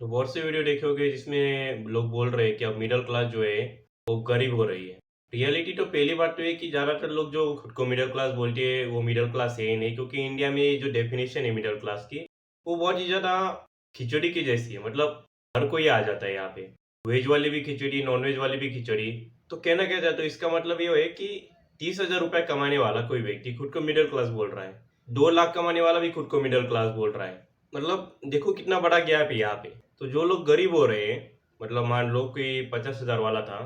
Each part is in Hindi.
तो बहुत से वीडियो देखे होंगे जिसमें लोग बोल रहे हैं कि अब मिडिल क्लास जो है वो गरीब हो रही है। रियलिटी तो पहली बात तो ये कि ज़्यादातर लोग जो खुद को मिडिल क्लास बोलते हैं वो मिडिल क्लास है ही नहीं, क्योंकि इंडिया में जो डेफिनेशन है मिडिल क्लास की वो बहुत ही ज़्यादा खिचड़ी की जैसी है। मतलब हर कोई आ जाता है यहाँ पे, वेज वाली भी खिचड़ी, नॉन वेज वाली भी खिचड़ी। तो कहना क्या चाहते हो, इसका मतलब ये है कि 30,000 रुपये कमाने वाला कोई व्यक्ति खुद को मिडिल क्लास बोल रहा है, 2 लाख कमाने वाला भी खुद को मिडिल क्लास बोल रहा है। मतलब देखो कितना बड़ा गैप है यहाँ पे। तो जो लोग गरीब हो रहे हैं, मतलब मान लो कि 50,000 वाला था,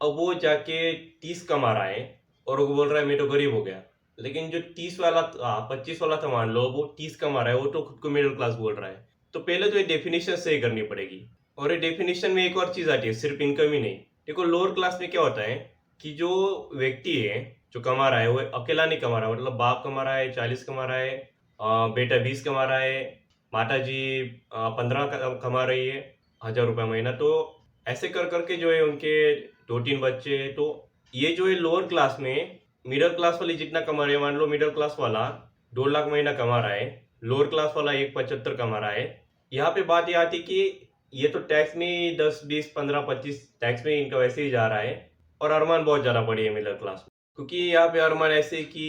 अब वो जाके 30 कमा रहा है और वो बोल रहा है मैं तो गरीब हो गया। लेकिन जो 30 वाला था, 25 वाला था, मान लो वो 30 कमा रहा है, वो तो खुद को मिडिल क्लास बोल रहा है। तो पहले तो ये डेफिनेशन सही करनी पड़ेगी। और ये डेफिनेशन में एक और चीज आती है, सिर्फ इनकम ही नहीं। देखो लोअर क्लास में क्या होता है कि जो व्यक्ति है जो कमा रहा है वो अकेला नहीं कमा रहा है। मतलब बाप कमा रहा है 40 कमा रहा है, बेटा 20 कमा रहा है, माता जी 15 कमा रही है, 1,000 रुपये महीना। तो ऐसे कर करके जो है उनके 2-3 बच्चे। तो ये जो है लोअर क्लास में मिडिल क्लास वाले जितना कमा रहे हैं, मान लो मिडिल क्लास वाला 2 लाख महीना कमा रहा है, लोअर क्लास वाला 1,75 कमा रहा है। यहाँ पे बात ये आती कि ये तो टैक्स में 10, 20, 15, 25 टैक्स में इनका वैसे ही जा रहा है, और अरमान बहुत ज़्यादा बड़ी है मिडिल क्लास में। क्योंकि यहाँ पे अरमान ऐसे कि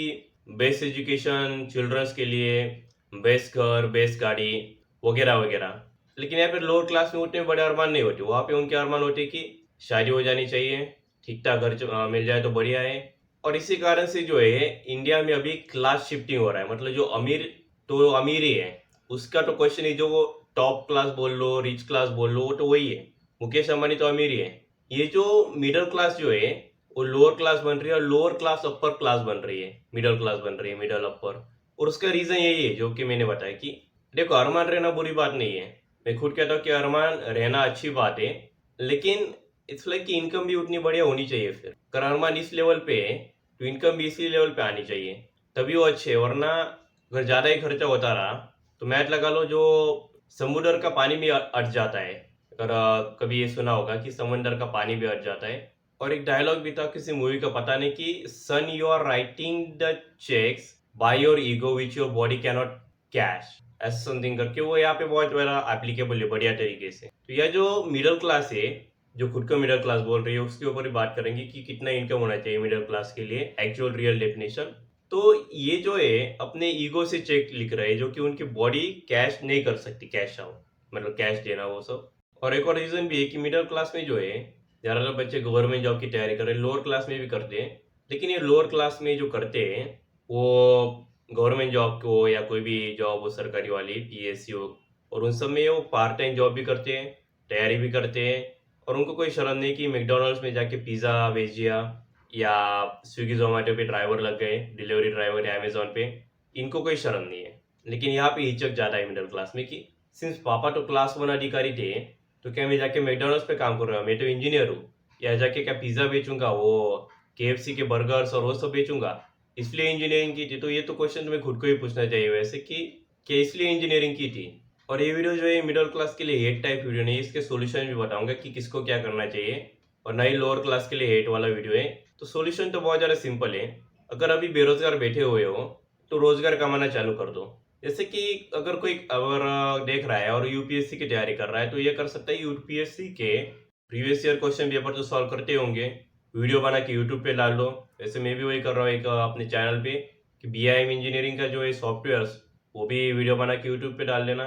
बेस्ट एजुकेशन चिल्ड्रंस के लिए, बेस्ट घर, बेस्ट गाड़ी वगैरह वगैरह। लेकिन यहाँ पे लोअर क्लास में उतने बड़े अरमान नहीं होते। वहाँ पे उनके अरमान होते कि शादी हो जानी चाहिए, ठीक ठाक घर मिल जाए तो बढ़िया है। और इसी कारण से जो है इंडिया में अभी क्लास शिफ्टिंग हो रहा है। मतलब जो अमीर तो अमीर ही है, उसका तो क्वेश्चन ही, जो वो टॉप क्लास बोल लो, रिच क्लास बोल लो, वो तो वही है। मुकेश अंबानी तो अमीर ही है। ये जो मिडिल क्लास जो है वो लोअर क्लास बन रही है, और लोअर क्लास अपर क्लास बन रही है, मिडिल क्लास बन रही है, मिडिल अपर। और उसका रीजन यही है जो कि मैंने बताया कि देखो अरमान रहना बुरी बात नहीं है। मैं खुद कहता हूँ कि अरमान रहना अच्छी बात है, लेकिन इट्स लाइक कि इनकम भी उतनी बढ़िया होनी चाहिए। फिर अगर अरमान इस लेवल पे है तो इनकम भी इसी लेवल पे आनी चाहिए, तभी वो अच्छे है। वरना अगर ज़्यादा ही खर्चा होता रहा तो मैच लगा लो, जो समुद्र का पानी भी अट जाता है। अगर कभी ये सुना होगा कि समंदर का पानी भी अट जाता है। और एक डायलॉग भी था किसी मूवी का, पता नहीं, कि son you are writing the cheques by your ego which your body cannot cash, ऐसा समथिंग करके। वो यहाँ पे बहुत बड़ा एप्लीकेबल है बढ़िया तरीके से। तो यह जो मिडिल क्लास है, जो खुद को मिडिल क्लास बोल रही है, उसके ऊपर ही बात करेंगे कि कितना इनकम होना चाहिए मिडिल क्लास के लिए, एक्चुअल रियल डेफिनेशन। तो ये जो है अपने ईगो से चेक लिख रहे हैं, जो कि उनकी बॉडी कैश नहीं कर सकती, कैश आउट मतलब कैश देना वो सब। और एक और रीजन भी है कि मिडिल क्लास में जो है ज़्यादातर बच्चे गवर्नमेंट जॉब की तैयारी कर रहे हैं। लोअर क्लास में भी करते हैं, लेकिन ये लोअर क्लास में जो करते हैं वो गवर्नमेंट जॉब को या कोई भी जॉब हो सरकारी वाली, पीएससी हो, और उन सब में वो पार्ट टाइम जॉब भी करते हैं, तैयारी भी करते हैं। और उनको कोई शर्म नहीं कि मैकडोनल्ड्स में जाके पिज़्ज़ा भेज दिया, या स्विगी जोमेटो पे ड्राइवर लग गए, डिलीवरी ड्राइवर या अमेजोन पे। इनको कोई शर्म नहीं है। लेकिन यहाँ पे हिचक ज़्यादा है मिडिल क्लास में कि सिंस पापा तो क्लास 1 अधिकारी थे, तो क्या मैं जाके मैकडोनल्ड्स पे काम कर रहा हूँ, मैं तो इंजीनियर हूँ, या जाके क्या पिज़्ज़ा बेचूंगा, वो केएफसी के बर्गर्स और वो सब बेचूंगा, इसलिए इंजीनियरिंग की थी। तो ये तो क्वेश्चन तुम्हें खुद को ही पूछना चाहिए वैसे कि क्या इसलिए इंजीनियरिंग की थी। और ये वीडियो जो है मिडिल क्लास के लिए हेट टाइप वीडियो नहीं, इसके सॉल्यूशन भी बताऊंगा कि किसको क्या करना चाहिए, और ना ही लोअर क्लास के लिए हेट वाला वीडियो है। तो सॉल्यूशन तो बहुत ज़्यादा सिंपल है। अगर अभी बेरोजगार बैठे हुए हो तो रोजगार कमाना चालू कर दो। जैसे कि अगर कोई अगर देख रहा है और यूपीएससी की तैयारी कर रहा है, तो ये कर सकता है यूपीएससी के प्रीवियस ईयर क्वेश्चन पेपर तो सॉल्व करते होंगे, वीडियो बना के यूट्यूब पे डाल दो। वैसे मैं भी वही कर रहा हूँ एक अपने चैनल पे, कि बीआईएम इंजीनियरिंग का जो है सॉफ्टवेयर्स, वो भी वीडियो बना के यूट्यूब पे डाल देना।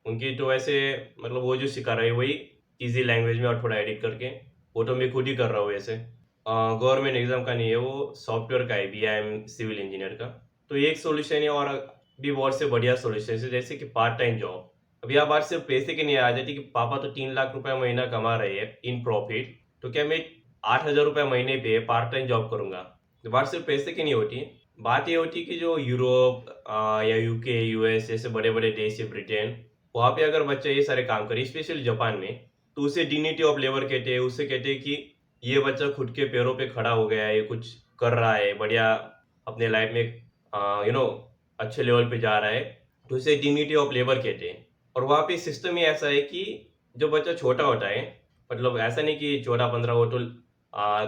उनकी तो वैसे मतलब वो जो सिखा रहे हैं वही इजी लैंग्वेज में और थोड़ा एडिट करके, वो तो मैं खुद ही कर रहा हूँ वैसे। गवर्नमेंट एग्जाम का नहीं है, वो सॉफ्टवेयर का है, बीआईएम सिविल इंजीनियर का। तो ये एक सोल्यूशन है, और भी बहुत से बढ़िया सोल्यूशन है, जैसे कि पार्ट टाइम जॉब। अभी आप बात सिर्फ पैसे की नहीं आ जाती कि पापा तो 3 लाख रुपए महीना कमा रहे हैं इन प्रॉफिट, तो क्या मैं 8,000 रुपये महीने पे पार्ट टाइम जॉब करूंगा। तो बात सिर्फ पैसे की नहीं होती, बात ये होती कि जो यूरोप या यूके, यूएस जैसे बड़े बड़े देश है, ब्रिटेन, वहाँ पे अगर बच्चे ये सारे काम करे, स्पेशली जापान में, तो उसे डिग्निटी ऑफ लेबर कहते हैं। उससे कहते हैं कि ये बच्चा खुद के पैरों पे खड़ा हो गया है, ये कुछ कर रहा है बढ़िया अपने लाइफ में, अच्छे लेवल पे जा रहा है, तो उसे डिग्निटी ऑफ लेबर कहते हैं। और वहाँ पे सिस्टम ही ऐसा है कि जो बच्चा छोटा होता है, मतलब ऐसा नहीं कि 14-15, वो तो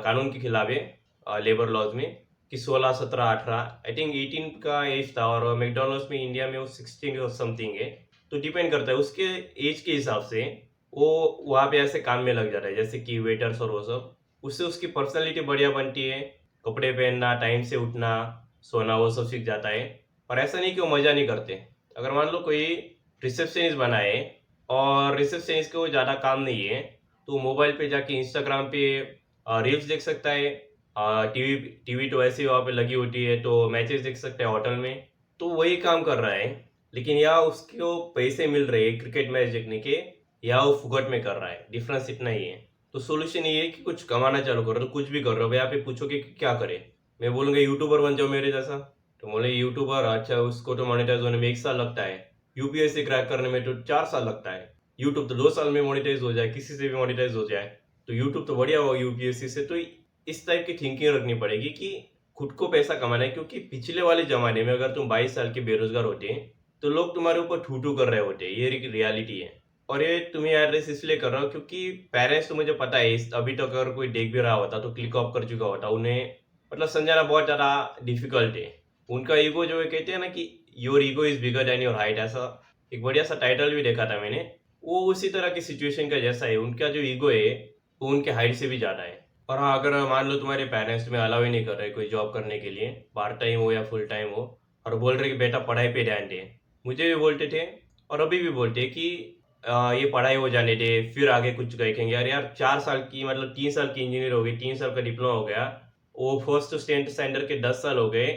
कानून के खिलाफ है लेबर लॉज में, कि 16, 17, 18, आई थिंक 18 का एज था, और मैकडोनल्ड्स में इंडिया में वो 16 और समथिंग है। तो डिपेंड करता है उसके एज के हिसाब से वो वहाँ पे ऐसे काम में लग जाता है, जैसे कि वेटर्स और वो सब। उससे उसकी पर्सनैलिटी बढ़िया बनती है, कपड़े पहनना, टाइम से उठना, सोना, वो सब सीख जाता है। और ऐसा नहीं कि वो मज़ा नहीं करते। अगर मान लो कोई रिसेप्शनिस्ट बना है और रिसेप्शनिस्ट को ज़्यादा काम नहीं है, तो मोबाइल पे जाके इंस्टाग्राम पे रील्स देख सकता है। टीवी टीवी तो ऐसे ही वहाँ पे लगी होती है, तो मैचेस देख सकता है होटल में। तो वही काम कर रहा है, लेकिन या उसको पैसे मिल रहे हैं क्रिकेट मैच देखने के, या वो फुकट में कर रहा है। डिफरेंस इतना ही है। तो सोल्यूशन ये है कि कुछ कमाना चालू करो। तो कुछ भी कर रहे हो, यहाँ पे पूछोगे कि क्या करे, मैं बोलूँगा यूट्यूबर बन जाओ मेरे जैसा। तो बोले यूट्यूबर, अच्छा उसको तो मोनेटाइज होने में 1 साल लगता है, यूपीएससी क्रैक करने में तो 4 साल लगता है, यूट्यूब तो 2 साल में मोनेटाइज हो जाए, किसी से भी मोनेटाइज हो जाए। तो यूट्यूब तो बढ़िया हुआ यूपीएससी से। तो इस टाइप की थिंकिंग रखनी पड़ेगी कि खुद को पैसा कमाना है। क्योंकि पिछले वाले जमाने में अगर तुम 22 साल के बेरोजगार होते तो लोग तुम्हारे ऊपर ठू कर रहे होते। ये रियलिटी है। और ये तुम्हें एड्रेस इसलिए कर रहा हूँ क्योंकि पेरेंट्स, तो मुझे पता है अभी तक अगर कोई देख भी रहा होता तो क्लिक ऑफ कर चुका होता। उन्हें मतलब समझाना बहुत ज़्यादा डिफिकल्ट है। उनका ईगो जो है, कहते हैं ना कि your ego is bigger than your height, ऐसा एक बढ़िया सा टाइटल भी देखा था मैंने। वो उसी तरह की सिचुएशन का जैसा है। उनका जो ईगो है वो उनके हाइट से भी ज़्यादा है। और हाँ, अगर मान लो तुम्हारे पेरेंट्स तुम्हें अलाउ ही नहीं कर रहे कोई जॉब करने के लिए, पार्ट टाइम हो या फुल टाइम हो, और बोल रहे कि बेटा पढ़ाई पे ध्यान दे। मुझे भी बोलते थे और अभी भी बोलते हैं कि ये पढ़ाई हो जाने दे, फिर आगे कुछ देखेंगे। यार यार 4 साल की, मतलब 3 साल की इंजीनियर हो गई, 3 साल का डिप्लोमा हो गया, वो फर्स्ट स्टैंडर्ड के 10 साल हो गए,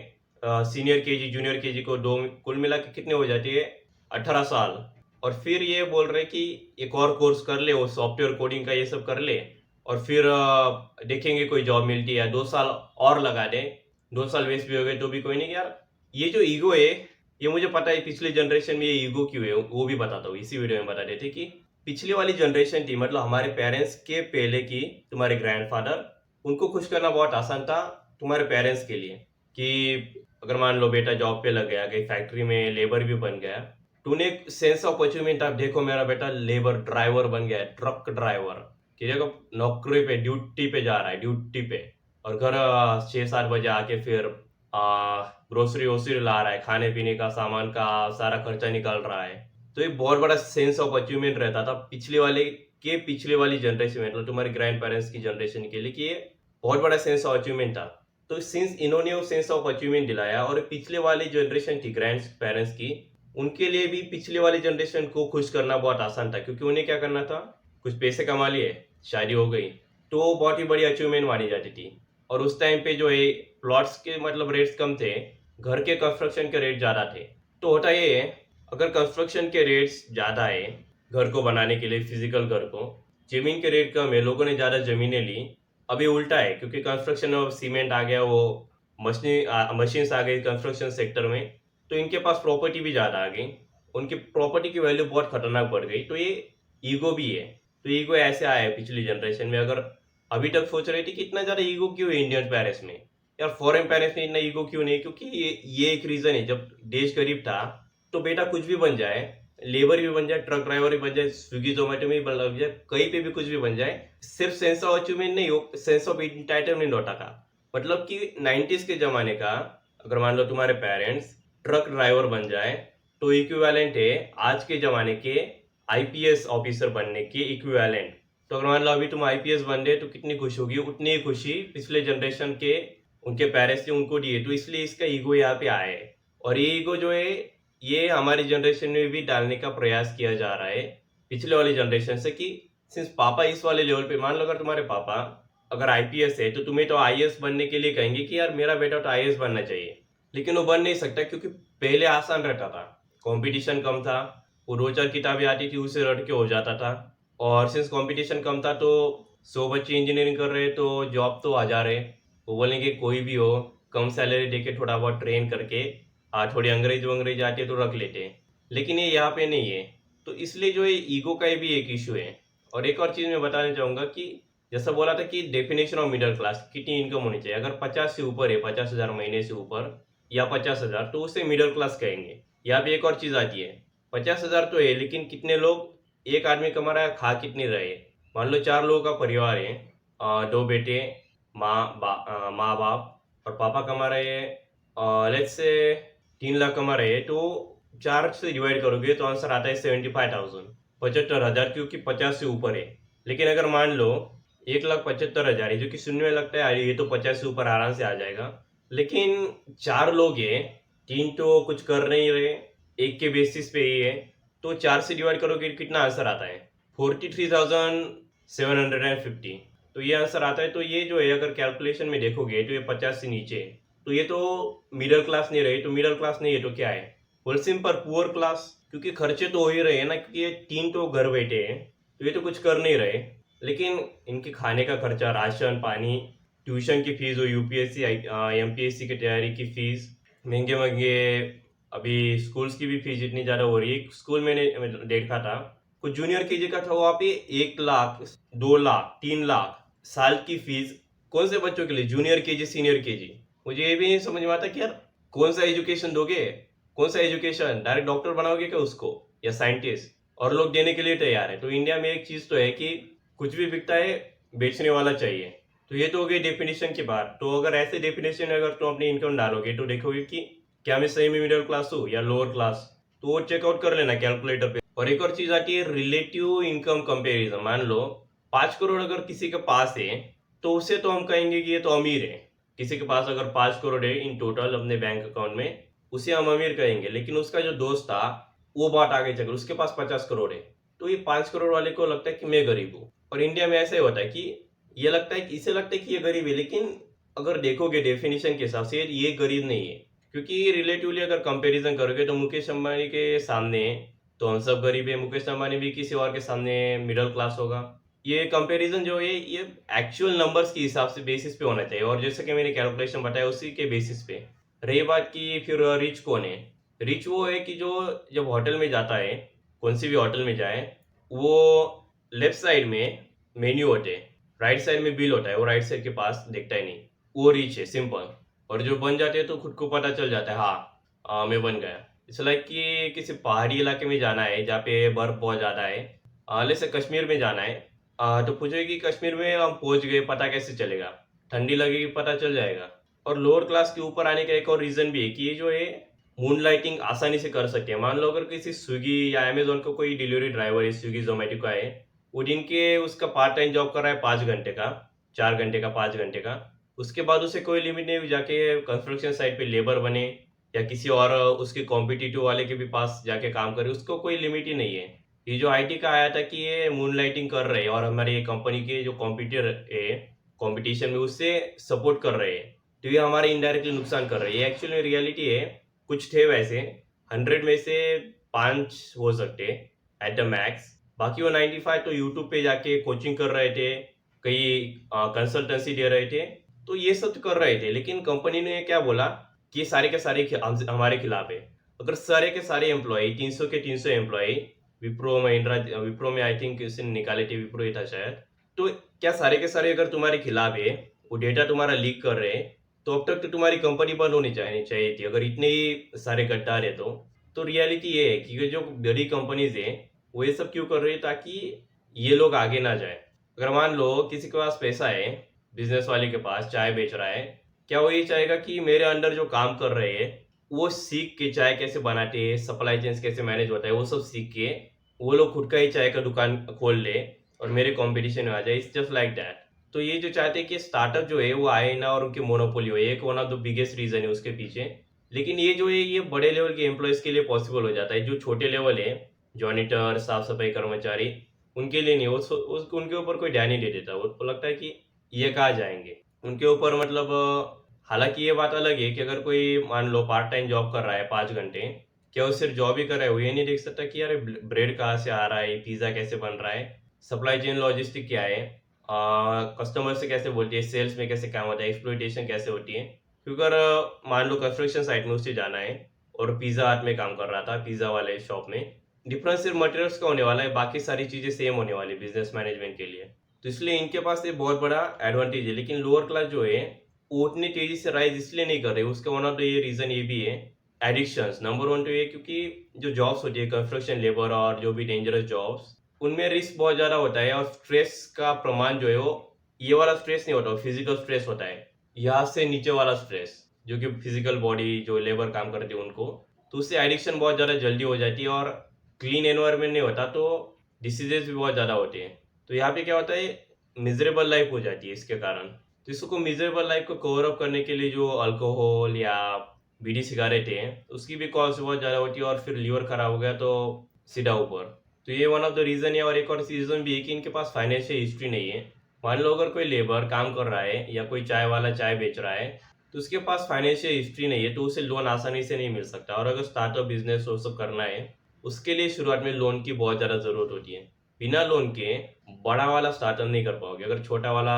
सीनियर केजी जूनियर केजी को दो, कुल मिला के कितने हो जाती है, 18 साल। और फिर ये बोल रहे कि एक और कोर्स कर ले, वो सॉफ्टवेयर कोडिंग का ये सब कर ले, और फिर देखेंगे कोई जॉब मिलती है, 2 साल और लगा दे। 2 साल वेस्ट भी हो गए तो भी कोई नहीं। यार ये जो ईगो है, ये मुझे पता है पिछले जनरेशन में ये ईगो क्यों है, वो भी बताता हूँ इसी वीडियो में। बता देते कि पिछली वाली जनरेशन थी, मतलब हमारे पेरेंट्स के पहले की, तुम्हारे ग्रैंडफादर, उनको खुश करना बहुत आसान था तुम्हारे पेरेंट्स के लिए। कि अगर मान लो बेटा जॉब पे लग गया, कहीं फैक्ट्री में लेबर भी बन गया, तूने एक सेंस ऑफ अचीवमेंट, आप देखो मेरा बेटा लेबर ड्राइवर बन गया है, ट्रक ड्राइवर, कि देखो नौकरी पे, ड्यूटी पे जा रहा है, ड्यूटी पे। और घर 6-7 बजे आके फिर ग्रोसरी वोसरी ला रहा है, खाने पीने का सामान का सारा खर्चा निकाल रहा है। तो ये बहुत बड़ा सेंस ऑफ अचीवमेंट रहता था पिछले वाली जनरेशन में, मतलब तुम्हारे ग्रैंड पेरेंट्स की जनरेशन के लिए, कि ये बहुत बड़ा सेंस ऑफ अचीवमेंट था। तो सिंस इन्होंने वो सेंस ऑफ अचीवमेंट दिलाया, और पिछले वाली जनरेशन थी ग्रैंड पेरेंट्स की, उनके लिए भी पिछले वाली जनरेशन को खुश करना बहुत आसान था। क्योंकि उन्हें क्या करना था, कुछ पैसे कमा लिए, शादी हो गई, तो वो बहुत ही बड़ी अचीवमेंट मानी जाती थी। और उस टाइम पे जो है प्लॉट्स के मतलब रेट्स कम थे, घर के कंस्ट्रक्शन के रेट ज़्यादा थे। तो होता ये है, अगर कंस्ट्रक्शन के रेट्स ज़्यादा है घर को बनाने के लिए, फिजिकल घर को, जमीन के रेट कम है, लोगों ने ज़्यादा ज़मीनें ली। अभी उल्टा है, क्योंकि कंस्ट्रक्शन में सीमेंट आ गया, वो मशीन्स आ गई कंस्ट्रक्शन सेक्टर में, तो इनके पास प्रॉपर्टी भी ज़्यादा आ गई, उनकी प्रॉपर्टी की वैल्यू बहुत खतरनाक बढ़ गई। तो ये ईगो भी है। तो ईगो ऐसे आया है पिछली जनरेशन में। अगर अभी तक सोच रही थी कि इतना ज़्यादा ईगो क्यों है इंडियन पेरेंट्स में, यार फॉरेन पेरेंट्स में इतना ईगो क्यों नहीं, क्योंकि ये एक रीज़न है। जब देश गरीब था तो बेटा कुछ भी बन जाए, लेबर भी बन जाए, ट्रक ड्राइवर भी बन जाए, स्विगी जोमेटो में भी लग जाए, कहीं पे भी कुछ भी बन जाए, सिर्फ सेंस ऑफ अचीवमेंट नहीं हो, सेंस ऑफ इंटाइटलमेंट होता था। मतलब कि 90s के ज़माने का, अगर मान लो तुम्हारे पेरेंट्स ट्रक ड्राइवर बन जाए, तो इक्विवेलेंट है आज के ज़माने के आईपीएस ऑफिसर बनने के इक्विवेलेंट। तो अगर मान लो अभी तुम आईपीएस बन रहे तो कितनी खुशी होगी, उतनी ही खुशी पिछले जनरेशन के उनके पेरेंट्स ने उनको दिए। तो इसलिए इसका ईगो यहाँ पे आया है। और ये ईगो जो है, ये हमारी जनरेशन में भी डालने का प्रयास किया जा रहा है पिछले वाली जनरेशन से। कि सिंस पापा इस वाले लेवल पे, मान लो अगर तुम्हारे पापा अगर आईपीएस है, तो तुम्हें तो आईएएस बनने के लिए कहेंगे कि यार मेरा बेटा तो आईएएस बनना चाहिए। लेकिन वो बन नहीं सकता, क्योंकि पहले आसान रहता था, कंपटीशन कम था, वो 2-4 किताबें आती थी उसे रट के हो जाता था। और सिंस कंपटीशन कम था, तो 100 बच्चे इंजीनियरिंग कर रहे तो जॉब तो 1000 है। वो बोलेंगे कोई भी हो, कम सैलरी देके थोड़ा बहुत ट्रेन करके, थोड़ी अंग्रेज आती है तो रख लेते हैं। लेकिन ये यहाँ पे नहीं है। तो इसलिए जो है ईगो का भी एक इशू है। और एक और चीज़ मैं बताना चाहूँगा कि जैसा बोला था कि डेफिनेशन ऑफ मिडिल क्लास, कितनी इनकम होनी चाहिए। अगर 50 से ऊपर है, 50,000 महीने से ऊपर या 50,000, तो उसे मिडिल क्लास कहेंगे। यहाँ पे एक और चीज़ आती है, 50,000 तो है, लेकिन कितने लोग, एक आदमी कमा रहा है, खा कितनी रहे। मान लो 4 लोगों का परिवार है, 2 बेटे, माँ बाप, और पापा कमा रहे हैं लेट्स से 3 लाख कमा रहे हैं, तो 4 से डिवाइड करोगे तो आंसर आता है 75,000 75,000, क्योंकि 50 से ऊपर है। लेकिन अगर मान लो 1,75,000 है, जो कि सुनने में लगता है अरे ये तो 50 से ऊपर आराम से आ जाएगा, लेकिन 4 लोग हैं, 3 तो कुछ कर नहीं रहे, एक के बेसिस पे ही है, तो 4 से डिवाइड करोगे कितना आंसर आता है? 43,750। तो ये आंसर आता है। तो ये जो है अगर कैलकुलेशन में देखोगे तो ये 50 से नीचे है, तो ये तो मिडिल क्लास नहीं रहे। तो मिडिल क्लास नहीं है तो क्या है? होल सिंपल पुअर क्लास, क्योंकि खर्चे तो हो ही रहे हैं ना, क्योंकि ये 3 तो घर बैठे हैं, तो ये तो कुछ कर नहीं रहे। लेकिन इनके खाने का खर्चा, राशन पानी, ट्यूशन की फीस, और यूपीएससी एमपीएससी की तैयारी की फीस, महंगे महंगे अभी स्कूल्स की भी फीस इतनी ज़्यादा हो रही है। स्कूल मैंने देखा था, कुछ जूनियर केजी का था, वहाँ पे 1 लाख, 2 लाख, 3 लाख साल की फीस। कौन से बच्चों के लिए? Junior KG, senior KG. मुझे ये भी नहीं समझ में आता कि यार कौन सा एजुकेशन दोगे, कौन सा एजुकेशन? डायरेक्ट डॉक्टर बनाओगे क्या उसको, या साइंटिस्ट? और लोग देने के लिए तैयार है। तो इंडिया में एक चीज तो है कि कुछ भी बिकता है, बेचने वाला चाहिए। तो ये तो हो गई डेफिनेशन की बात। तो अगर ऐसे डेफिनेशन अगर तुम अपनी इनकम डालोगे तो देखोगे कि क्या मैं सही में मिडिल क्लास हूँ या लोअर क्लास, तो वो चेकआउट कर लेना कैलकुलेटर पे। और एक और चीज आती है रिलेटिव इनकम कंपेरिजन। मान लो 5 करोड़ अगर किसी के पास है, तो उसे तो हम कहेंगे कि ये तो अमीर है। किसी के पास अगर 5 करोड़ है इन टोटल अपने बैंक अकाउंट में, उसे हम अमीर कहेंगे। लेकिन उसका जो दोस्त था वो बात आगे चल, उसके पास 50 करोड़ है, तो ये 5 करोड़ वाले को लगता है कि मैं गरीब हूँ। और इंडिया में ऐसा ही होता है कि ये लगता है कि इसे लगता है कि ये गरीब है, लेकिन अगर देखोगे डेफिनेशन के हिसाब से ये गरीब नहीं है। क्योंकि रिलेटिवली अगर कंपैरिजन करोगे तो मुकेश अंबानी के सामने तो हम सब गरीब है, मुकेश अंबानी भी किसी और के सामने मिडिल क्लास होगा। ये कंपैरिजन जो है ये एक्चुअल नंबर्स के हिसाब से बेसिस पे होना चाहिए, और जैसे कि मैंने कैलकुलेशन बताया उसी के बेसिस पे। रही बात की फिर रिच कौन है? रिच वो है कि जो जब होटल में जाता है, कौन सी भी होटल में जाए, वो लेफ्ट साइड में मेन्यू होते हैं, राइट साइड में बिल होता है, वो राइट साइड के पास देखता ही नहीं, वो रिच है, सिंपल। और जो बन जाते हैं तो खुद को पता चल जाता है, हाँ मैं बन गया। इट्स लाइक कि किसी पहाड़ी इलाके में जाना है जहाँ पे बर्फ बहुत ज़्यादा है, जैसे कश्मीर में जाना है, तो पूछे कि कश्मीर में हम पहुंच गए, पता कैसे चलेगा? ठंडी लगेगी, पता चल जाएगा। और लोअर क्लास के ऊपर आने का एक और रीजन भी है कि ये जो है मून लाइटिंग आसानी से कर सकते हैं। मान लो अगर किसी स्विगी या अमेजोन का कोई डिलीवरी ड्राइवर है, स्विगी जोमेटो का है, वो दिन के उसका पार्ट टाइम जॉब कर रहा है 5 घंटे का, 4 घंटे का, 5 घंटे का, उसके बाद उसे कोई लिमिट नहीं जाके कंस्ट्रक्शन साइट पे लेबर बने, या किसी और उसके कॉम्पिटिटिव वाले के भी पास जाके काम करे, उसको कोई लिमिट ही नहीं है। ये जो आईटी का आया था कि ये मून लाइटिंग कर रहे हैं और हमारे कंपनी के जो कॉम्पिटिटर है कंपटीशन में उससे सपोर्ट कर रहे हैं, तो ये हमारे इनडायरेक्टली नुकसान कर रही है। एक्चुअली रियलिटी है, कुछ थे वैसे 100 में से 5 हो सकते एट द मैक्स, बाकी वो 95 तो यूट्यूब पे जाके कोचिंग कर रहे थे, कई कंसल्टेंसी दे रहे थे, तो ये सब तो कर रहे थे। लेकिन कंपनी ने क्या बोला कि ये सारे के सारे हमारे खिलाफ है। अगर सारे के सारे एम्प्लॉय 300 के 300 एम्प्लॉय विप्रो महिंद्रा, विप्रो में आई थिंक किसी ने निकाले थे, विप्रो ही था शायद, तो क्या सारे के सारे अगर तुम्हारे खिलाफ है, वो डेटा तुम्हारा लीक कर रहे हैं, तो अब तक तो तुम्हारी कंपनी बंद होनी चाहिए थी, अगर इतने ही सारे गद्दार है तो रियलिटी ये है कि जो बड़ी कंपनीज है वो ये सब क्यों कर रही है, ताकि ये लोग आगे ना जाए। अगर मान लो किसी के पास पैसा है, बिजनेस वाले के पास चाय बेच रहा है, क्या वो ये चाहेगा कि मेरे अंडर जो काम कर रहे हैं वो सीख के चाय कैसे बनाते हैं, सप्लाई चेन कैसे मैनेज होता है, वो सब सीख के वो लोग खुद का ही चाय का दुकान खोल ले और मेरे कंपटीशन में आ जाए? It's just like that. तो ये जो चाहते हैं कि स्टार्टअप जो है वो आए ना और उनकी मोनोपोली हो, एक one of the biggest reason है उसके पीछे। लेकिन ये जो है ये बड़े लेवल के एम्प्लॉयज के लिए पॉसिबल हो जाता है, जो छोटे लेवल है, जॉनिटर, साफ सफाई कर्मचारी, उनके लिए नहीं। उनके ऊपर कोई ध्यान नहीं दे देता, वो लगता है कि ये कहाँ जाएंगे उनके ऊपर, मतलब हालांकि ये बात अलग है कि अगर कोई मान लो पार्ट टाइम जॉब कर रहा है 5 घंटे, क्या वो सिर्फ जॉब ही कर रहा है, वो ये नहीं देख सकता कि यार ब्रेड कहाँ से आ रहा है, पिज्ज़ा कैसे बन रहा है, सप्लाई चेन लॉजिस्टिक क्या है, कस्टमर से कैसे बोलती है, सेल्स में कैसे काम होता है, एक्सप्लॉइटेशन कैसे होती है। क्योंकि अगर मान लो कंस्ट्रक्शन साइट में उसे जाना है और पिज़्ज़ा हाट में काम कर रहा था, पिज़्ज़ा वाले शॉप में, डिफरेंस सिर्फ मटेरियल्स का होने वाला है, बाकी सारी चीज़ें सेम होने वाली बिजनेस मैनेजमेंट के लिए। तो इसलिए इनके पास ये बहुत बड़ा एडवांटेज है। लेकिन लोअर क्लास जो है वो उतनी तेजी से राइज इसलिए नहीं कर रहे, उसका वन ऑफ द ये रीजन ये भी है, एडिक्शंस। नंबर 1 तो ये क्योंकि जो जॉब्स होती है कंस्ट्रक्शन लेबर और जो भी डेंजरस जॉब्स, उनमें रिस्क बहुत ज़्यादा होता है, और स्ट्रेस का प्रमाण जो है वो ये वाला स्ट्रेस नहीं होता, फिजिकल स्ट्रेस होता है, यहाँ से नीचे वाला स्ट्रेस जो कि फिजिकल बॉडी जो लेबर काम करती है उनको, तो उससे एडिक्शन बहुत ज़्यादा जल्दी हो जाती है। और क्लीन एनवायरनमेंट नहीं होता तो डिसीजेस भी बहुत ज़्यादा होते हैं। तो यहाँ पे क्या होता है, मिजरेबल लाइफ हो जाती है इसके कारण। तो इसको मिजरेबल लाइफ को कवर अप करने के लिए जो अल्कोहल या बीड़ी सिगारेट है उसकी भी कॉस्ट बहुत ज़्यादा होती है, और फिर लीवर खराब हो गया तो सीधा ऊपर। तो ये वन ऑफ द रीज़न है। और एक और रीज़न भी है कि इनके पास फाइनेंशियल हिस्ट्री नहीं है। मान लो अगर कोई लेबर काम कर रहा है या कोई चाय वाला चाय बेच रहा है, तो उसके पास फाइनेंशियल हिस्ट्री नहीं है, तो उसे लोन आसानी से नहीं मिल सकता। और अगर स्टार्टअप बिजनेस वो सब करना है, उसके लिए शुरुआत में लोन की बहुत ज़्यादा ज़रूरत होती है। बिना लोन के बड़ा वाला स्टार्टअप नहीं कर पाओगे। अगर छोटा वाला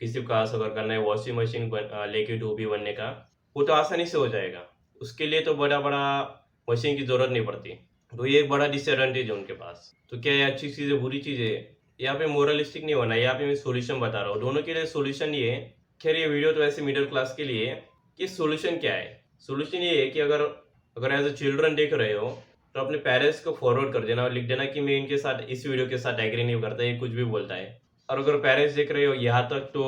किसी को पास अगर करना है, वॉशिंग मशीन लेके धोबी बनने का, वो तो आसानी से हो जाएगा। उसके लिए तो बड़ा बड़ा मशीन की ज़रूरत नहीं पड़ती। तो ये एक बड़ा डिसएडवांटेज है उनके पास। तो क्या ये अच्छी चीज़ है बुरी चीज़ है, यहाँ पे मोरलिस्टिक नहीं होना है, यहाँ पे मैं सोल्यूशन बता रहा हूँ। दोनों के लिए सोल्यूशन ये है। खैर ये वीडियो तो ऐसे मिडिल क्लास के लिए है कि सोल्यूशन क्या है। सोल्यूशन ये है कि अगर अगर एज अ चिल्ड्रन देख रहे हो तो अपने पेरेंट्स को फॉरवर्ड कर देना और लिख देना कि मैं इनके साथ इस वीडियो के साथ एग्री नहीं करता, ये कुछ भी बोलता है। और अगर पेरेंट्स देख रहे हो यहाँ तक तो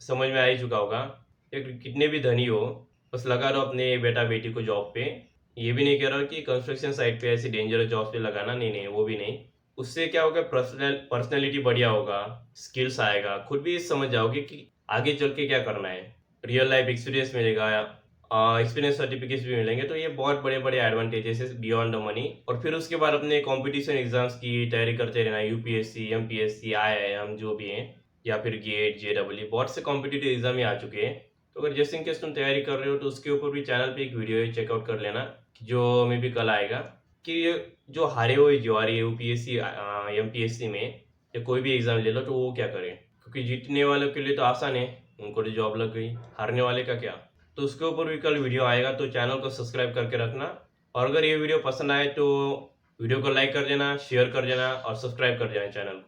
समझ में आ ही चुका होगा, कि कितने भी धनी हो बस लगा दो अपने बेटा बेटी को जॉब पे। ये भी नहीं कह रहा कि कंस्ट्रक्शन साइट पे ऐसी डेंजरस जॉब पे लगाना, नहीं नहीं वो भी नहीं। उससे क्या होगा, पर्सनैलिटी बढ़िया होगा, स्किल्स आएगा, खुद भी समझ जाओगे कि आगे चल के क्या करना है। रियल लाइफ एक्सपीरियंस मिलेगा, एक्सपीरियंस सर्टिफिकेट्स भी मिलेंगे। तो ये बहुत बड़े बड़े एडवांटेजेस है बियॉन्ड द मनी। और फिर उसके बाद अपने कंपटीशन एग्जाम्स की तैयारी करते रहना, यूपीएससी, एमपीएससी, आईआईएम जो भी हैं, या फिर गेट, जेडब्ल्यू, बहुत से कॉम्पिटिटिव एग्जाम ही आ चुके हैं। तो अगर जैसे इन केस तुम तैयारी कर रहे हो तो उसके ऊपर भी चैनल पे एक वीडियो है, चेकआउट कर लेना, जो मे भी कल आएगा, कि ये जो हारे हुए जुआरी यूपीएससी, एमपीएससी में या कोई भी एग्जाम ले लो तो वो क्या करें। क्योंकि जीतने वालों के लिए तो आसान है, उनको तो जॉब लग गई, हारने वाले का क्या। तो उसके ऊपर भी कल वीडियो आएगा, तो चैनल को सब्सक्राइब करके रखना। और अगर ये वीडियो पसंद आए तो वीडियो को लाइक कर देना, शेयर कर देना और सब्सक्राइब कर देना चैनल को।